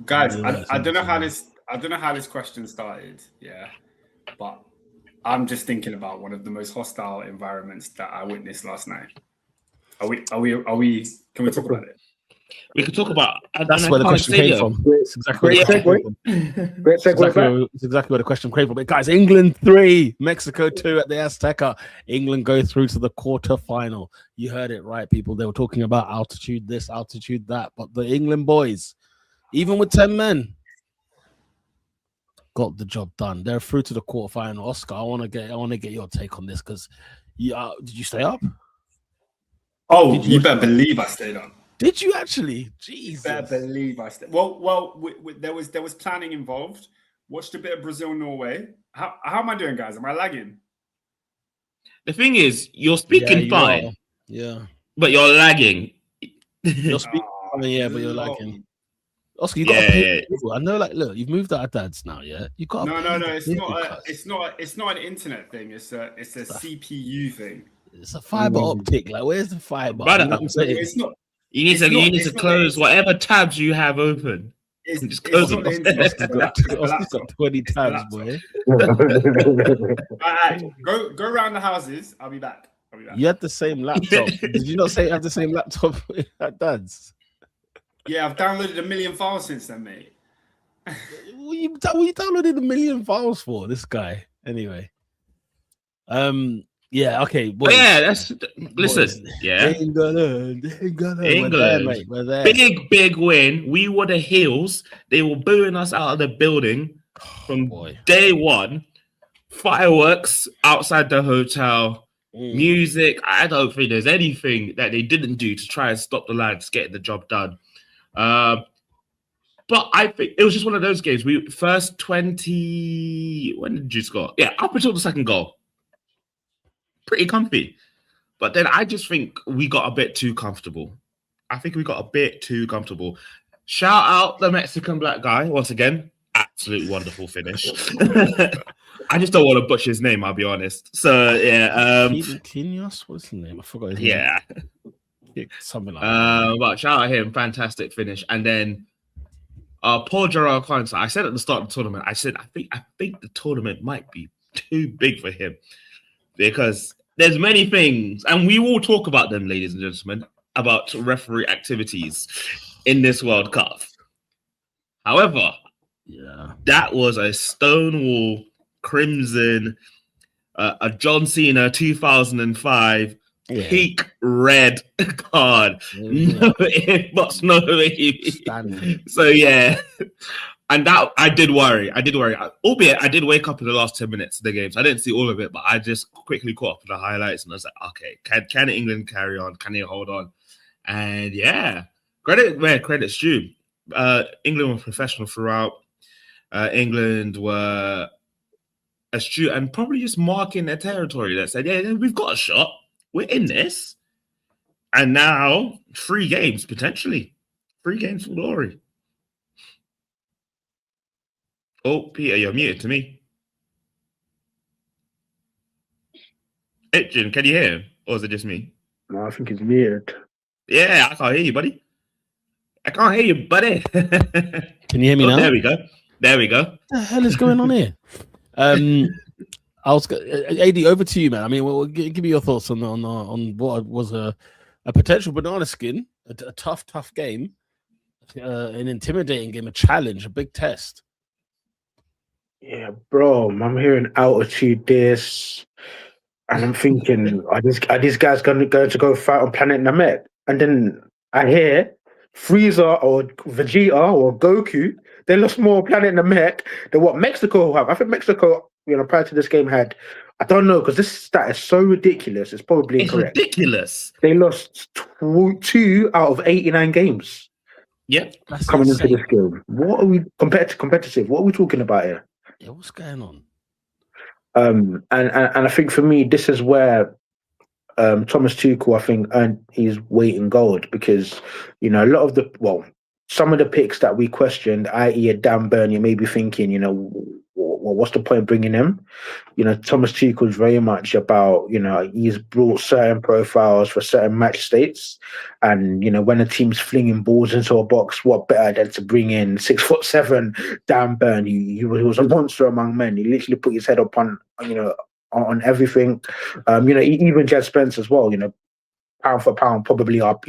Guys, I don't know how this question started, yeah, but I'm just thinking about one of the most hostile environments that I witnessed last night. Are we? Can we talk about it? We could talk about. That's where the question came from. It's exactly where the question came from. It's exactly where the question came from. But guys, England 3, Mexico 2 at the Azteca. England go through to the quarterfinal. You heard it right, people. They were talking about altitude this, altitude that. But the England boys, even with 10 men, got the job done. They're through to the quarterfinal. Oscar, I want to get your take on this because did you stay up? Oh, you better believe I stayed up. Did you actually? Jesus. You better believe I stayed. Well, there was planning involved. Watched a bit of Brazil, Norway. How am I doing, guys? Am I lagging? The thing is, you're speaking fine. Yeah. But you're lagging. You're speaking fine, yeah, but you're lagging. Oscar, you got to pay people. I know, like, look, you've moved out of dad's now, yeah. You got no. It's not an internet thing. It's a CPU thing. It's a fiber optic. Like, where's the fiber? It's not. You need to close whatever tabs you have open. Just close them. Oscar's got 20 tabs, boy. Right, go around the houses. I'll be back. You had the same laptop. Did you not say you had the same laptop at dad's? Yeah, I've downloaded 1 million files since then, mate. What you downloaded 1 million files for? This guy, anyway. Yeah, okay. Boys. Yeah, listen. Yeah, England. We're there. Big win. We were the heels. They were booing us out of the building from day one. Fireworks outside the hotel. Music. I don't think there's anything that they didn't do to try and stop the lads getting the job done. But I think it was just one of those games. We first 20. When did you score? Yeah, up until the second goal. Pretty comfy. But then I just think we got a bit too comfortable. Shout out the Mexican black guy once again. Absolute wonderful finish. I just don't want to butcher his name, I'll be honest. So yeah, Quinhos, what's his name? I forgot his name. Yeah. Something like that. But shout out him, fantastic finish. And then Paul Gerard Consa, I said at the start of the tournament, I think the tournament might be too big for him. Because there's many things, and we will talk about them, ladies and gentlemen, about referee activities in this World Cup. However, that was a Stonewall Crimson, a John Cena 2005 peak red card. No if buts, no maybe. So yeah. And that I did worry. Albeit I did wake up in the last 10 minutes of the games. I didn't see all of it, but I just quickly caught up with the highlights and I was like, okay, can England carry on? Can they hold on? And yeah, credit where credit's due. England were professional throughout. England were astute and probably just marking their territory. That said, yeah, we've got a shot. We're in this. And now 3 games potentially. 3 games for glory. Oh, Peter, you're muted to me. Hey, Jim, can you hear him? Or is it just me? No, I think he's muted. Yeah, I can't hear you, buddy. Can you hear me now? There we go. What the hell is going on here? AD, over to you, man. I mean, give me your thoughts on what was a potential banana skin, a tough game, an intimidating game, a challenge, a big test. Yeah, bro, I'm hearing altitude this, and I'm thinking, are these guys going to go fight on planet Namek? And then I hear Frieza or Vegeta or Goku, they lost more planet Namek than what Mexico have. I think Mexico, prior to this game had, I don't know, because this stat is so ridiculous. It's probably incorrect. Ridiculous. They lost 2 out of 89 games. Yep. Coming into this game. What are we competitive? What are we talking about here? Yeah, what's going on? And I think for me, this is where Thomas Tuchel, I think, earned his weight in gold because, a lot of some of the picks that we questioned, i.e. a Dan Burn, you may be thinking, what well, what's the point of bringing him? Thomas Tuchel is very much about, he's brought certain profiles for certain match states. And, when a team's flinging balls into a box, what better than to bring in 6'7" Dan Burn? He was a monster among men. He literally put his head up on everything. Even Jed Spence as well, pound for pound, probably up,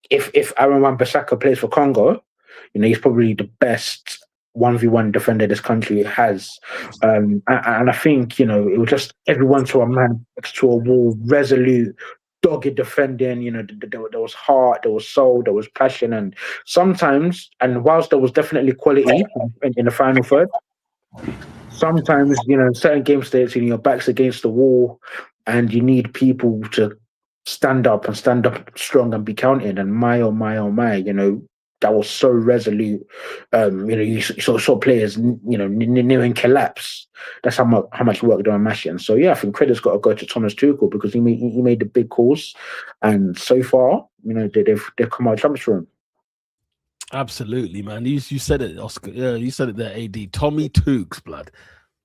if Aaron Wan-Bissaka plays for Congo, he's probably the best 1v1 defender this country has. And I think, it was just everyone to a man, to a wall, resolute, dogged defending. There was heart, there was soul, there was passion. And sometimes, and whilst there was definitely quality in the final third, sometimes, certain game states, your back's against the wall and you need people to stand up strong and be counted. And my, that was so resolute. You saw players, nearing collapse. That's how much work they're mashing. So yeah, I think credit's got to go to Thomas Tuchel because he made the big calls, and so far, they've come out champs for him. Absolutely, man. You said it, Oscar. Yeah, you said it there, AD. Tommy Tukes, blood.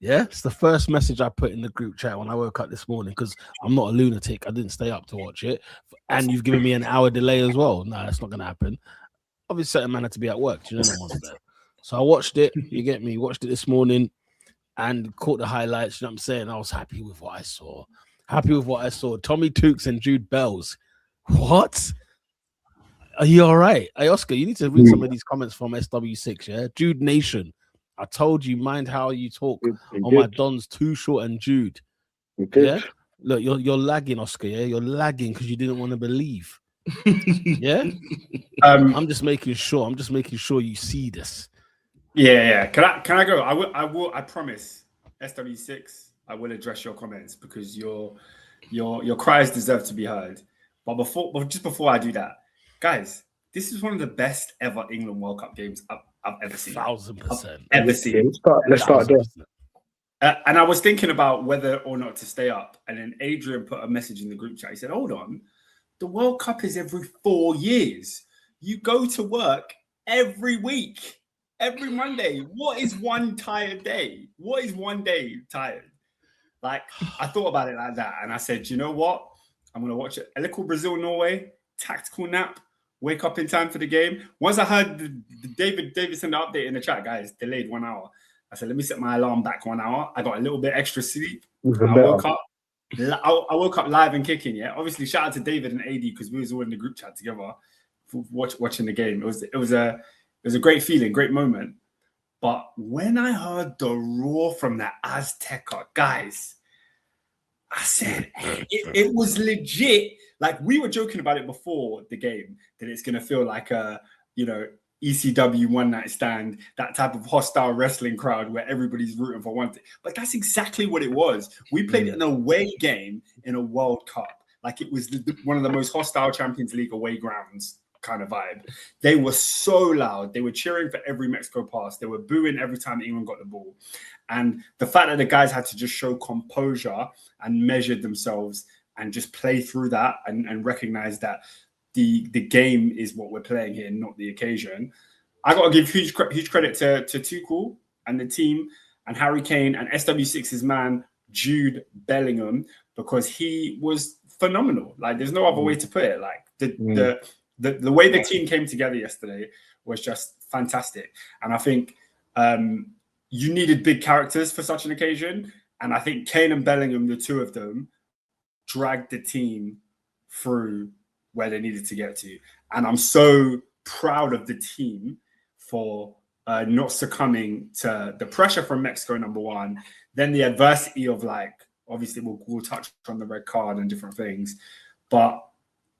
Yeah, it's the first message I put in the group chat when I woke up this morning because I'm not a lunatic. I didn't stay up to watch it, and you've given me an hour delay as well. No, that's not going to happen. Obviously, certain man had to be at work. No one's there. So I watched it. You get me? Watched it this morning and caught the highlights. You know what I'm saying? I was happy with what I saw. Tommy Tukes and Jude Bells. What? Are you all right? Hey, Oscar, you need to read some of these comments from SW6, yeah? Jude Nation. I told you, mind how you talk on my Dons, Too Short and Jude. Yeah? Look, you're lagging, Oscar, yeah? You're lagging because you didn't want to believe. Yeah? I'm just making sure you see this. Yeah. Can I go? I promise, SW6, I will address your comments because your cries deserve to be heard. But just before I do that, guys, this is one of the best ever England World Cup games I've ever seen. 1,000%. Ever seen. Let's start there. And I was thinking about whether or not to stay up. And then Adrian put a message in the group chat. He said, hold on. The World Cup is every 4 years. You go to work every week, every Monday. What is one tired day? What is one day tired? Like, I thought about it like that. And I said, you know what? I'm going to watch it. A little Brazil-Norway, tactical nap, wake up in time for the game. Once I heard the David send the update in the chat, guys, delayed 1 hour. I said, let me set my alarm back 1 hour. I got a little bit extra sleep. I woke up live and kicking, yeah. Obviously, shout out to David and AD because we was all in the group chat together, watching the game. It was a great feeling, great moment. But when I heard the roar from that Azteca, guys, I said it was legit. Like we were joking about it before the game that it's gonna feel like a ECW one night stand, that type of hostile wrestling crowd where everybody's rooting for one thing. But that's exactly what it was. We played an away game in a World Cup. Like it was one of the most hostile Champions League away grounds kind of vibe. They were so loud. They were cheering for every Mexico pass. They were booing every time England got the ball. And the fact that the guys had to just show composure and measure themselves and just play through that and recognize that the game is what we're playing here, not the occasion. I got to give huge credit to Tuchel and the team and Harry Kane and SW6's man, Jude Bellingham, because he was phenomenal. Like, there's no other way to put it. Like, the way the team came together yesterday was just fantastic. And I think you needed big characters for such an occasion. And I think Kane and Bellingham, the two of them, dragged the team through where they needed to get to. And I'm so proud of the team for not succumbing to the pressure from Mexico, number one, then the adversity of, like, obviously we'll touch on the red card and different things. But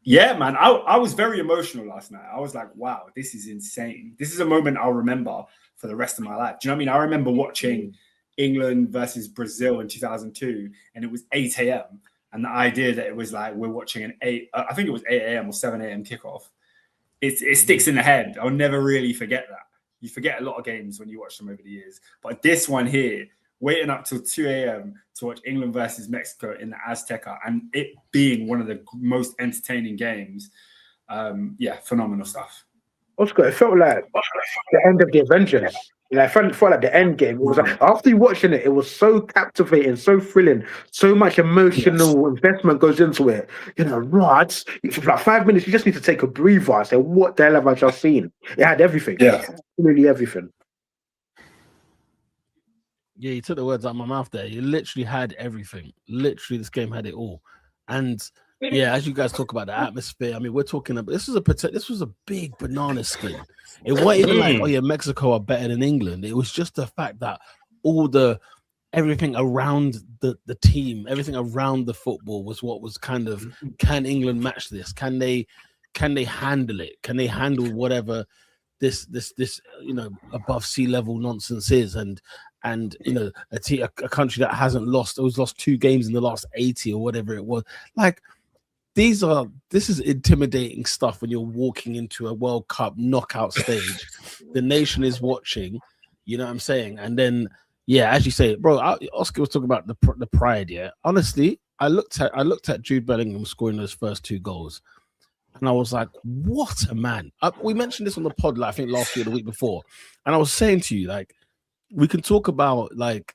yeah, man, I was very emotional last night. I was like, wow, this is insane. This is a moment I'll remember for the rest of my life. Do you know what I mean? I remember watching England versus Brazil in 2002, and it was 8 a.m. And the idea that it was like we're watching I think it was 8 a.m. or 7 a.m. kickoff. It sticks in the head. I'll never really forget that. You forget a lot of games when you watch them over the years. But this one here, waiting up till 2 a.m. to watch England versus Mexico in the Azteca, and it being one of the most entertaining games, phenomenal stuff. Oscar, it felt like the end of the Avengers. I felt like the end game. It was like, after you watching it, it was so captivating, so thrilling, so much emotional investment goes into it. You know, Rods, for like 5 minutes, you just need to take a breather. I said, what the hell have I just seen? It had everything. Yeah. Absolutely everything. Yeah, you took the words out of my mouth there. You literally had everything. Literally, this game had it all. And yeah, as you guys talk about the atmosphere, I mean, we're talking about this was a big banana skin. It wasn't even like, oh yeah, Mexico are better than England. It was just the fact that everything around the team, everything around the football was what was kind of, can England match this? Can they handle it? Can they handle whatever this above sea level nonsense is? And you know, a country that hasn't lost, it was lost 2 games in the last 80 or whatever it was. Like, this is intimidating stuff when you're walking into a World Cup knockout stage. The nation is watching, you know what I'm saying? And then, yeah, as you say, bro, Oscar was talking about the pride. Yeah, honestly, I looked at Jude Bellingham scoring those first 2 goals, and I was like, what a man. We mentioned this on the pod, like, I think last year, the week before, and I was saying to you, like, we can talk about, like,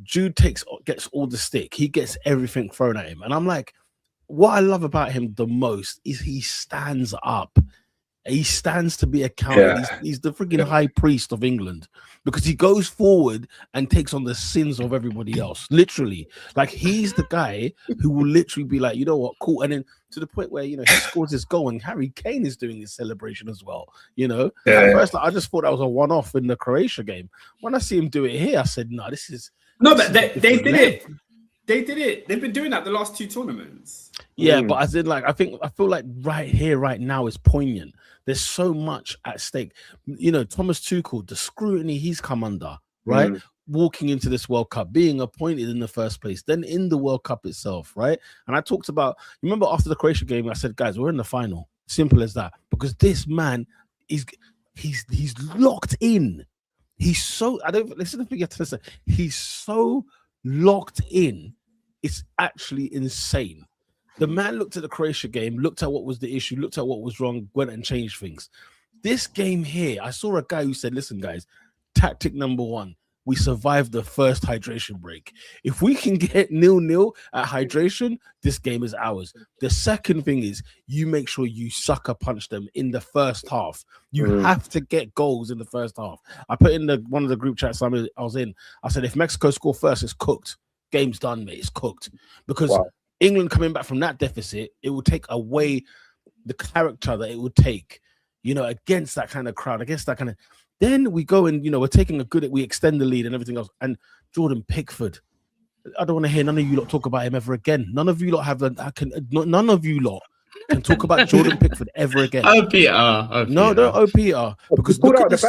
Jude gets all the stick, he gets everything thrown at him, and I'm like, what I love about him the most is he stands up. He stands to be accounted. Yeah. He's the freaking high priest of England, because he goes forward and takes on the sins of everybody else. Literally, like, he's the guy who will literally be like, you know what, cool. And then to the point where, you know, he scores his goal and Harry Kane is doing his celebration as well. You know, at first, I just thought that was a one-off in the Croatia game. When I see him do it here, I said, no, this is but they did it. They did it. They've been doing that the last 2 tournaments. Yeah, but as in, like, I feel like right here, right now is poignant. There's so much at stake. You know, Thomas Tuchel, the scrutiny he's come under, right? Walking into this World Cup, being appointed in the first place, then in the World Cup itself, right? And I talked about, remember after the Croatia game, I said, guys, we're in the final. Simple as that. Because this man he's locked in. He's so, he's so locked in. It's actually insane. The man looked at the Croatia game, looked at what was the issue, looked at what was wrong, went and changed things. This game here, I saw a guy who said, listen, guys, tactic number 1, we survived the first hydration break. If we can get 0-0 at hydration, this game is ours. The second thing is, you make sure you sucker punch them in the first half. You have to get goals in the first half. I put in one of the group chats I was in, I said, if Mexico score first, it's cooked. Game's done, mate. It's cooked. Because England coming back from that deficit, it will take away the character that it would take, you know, against that kind of crowd, against that kind of. Then we go and, you know, we extend the lead and everything else. And Jordan Pickford, I don't want to hear none of you lot talk about him ever again. None of you lot none of you lot can talk about Jordan Pickford ever again. OPR. No, don't OPR. Because look at this.